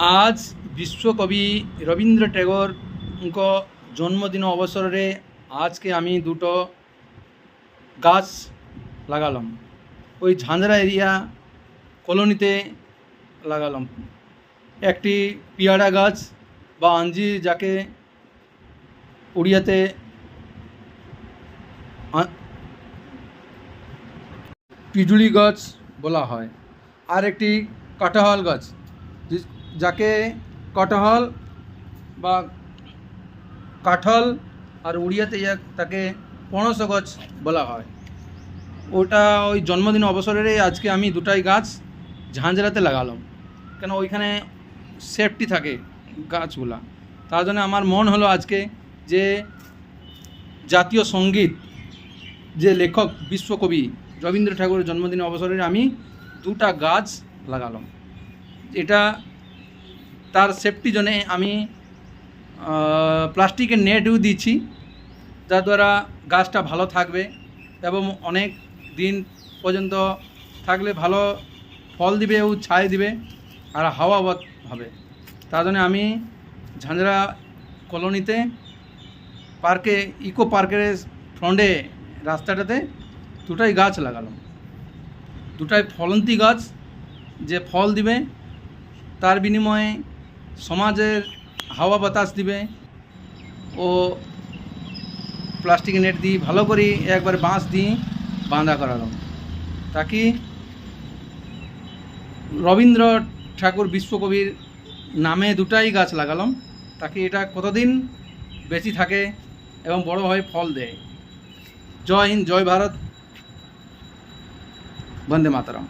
आज विश्वकवि रवींद्र टैगोर जन्मदिन अवसरे आज के आमी दुटो गाछ लागालाम ओई झांझरा एरिया कलोनीते लागालाम। एकटी पियारा गाछ बा आंजीर जाके उड़ियाते पिजुली गाछ बला हय। आर एकटी काँठाल गाछ जाके कटहल बा काठल और उड़ियाते ताके पणस गाछ बला हय। ओटा ओई जन्मदिन अवसरे आज के आमी दुटाई गाछ झांझराते लागालाम केन ओइखाने सेफ्टी थाके गाछगुला। तार जन्य आमार मन हलो आज के जे जातीय संगीत जे लेखक विश्वकवि रवींद्र ठाकुरेर जन्मदिन अवसरे आमी दुटा गाछ लागालाम। एटा तार सेफ्टी जन्य आमी प्लास्टिकेर नेटও দিচ্ছি যার দ্বারা গাছটা ভালো থাকবে এবং অনেক দিন পর্যন্ত থাকলে ভালো ফল দিবে ও ছায়া দিবে আর হাওয়া হবে। তার জন্য আমি ঝাঁঝরা কলোনিতে পার্কে ইকো পার্কের ফ্রন্টে রাস্তাটাতে দুটাই গাছ লাগালাম। দুটাই ফলন্তি গাছ যে ফল দিবে তার বিনিময়ে সমাজের হাওয়া বাতাস দিবে ও প্লাস্টিক নেট দিয়ে ভালো করে একবার বাঁশ দিয়ে বাঁধা করালাম তাকি রবীন্দ্র ঠাকুর বিশ্বকবির নামে দুটাই গাছ লাগালাম তাকে এটা কতদিন বেঁচে থাকে এবং বড় হয়ে ফল দেয়। জয় হিন্দ, জয় ভারত, বন্দে মাতরম।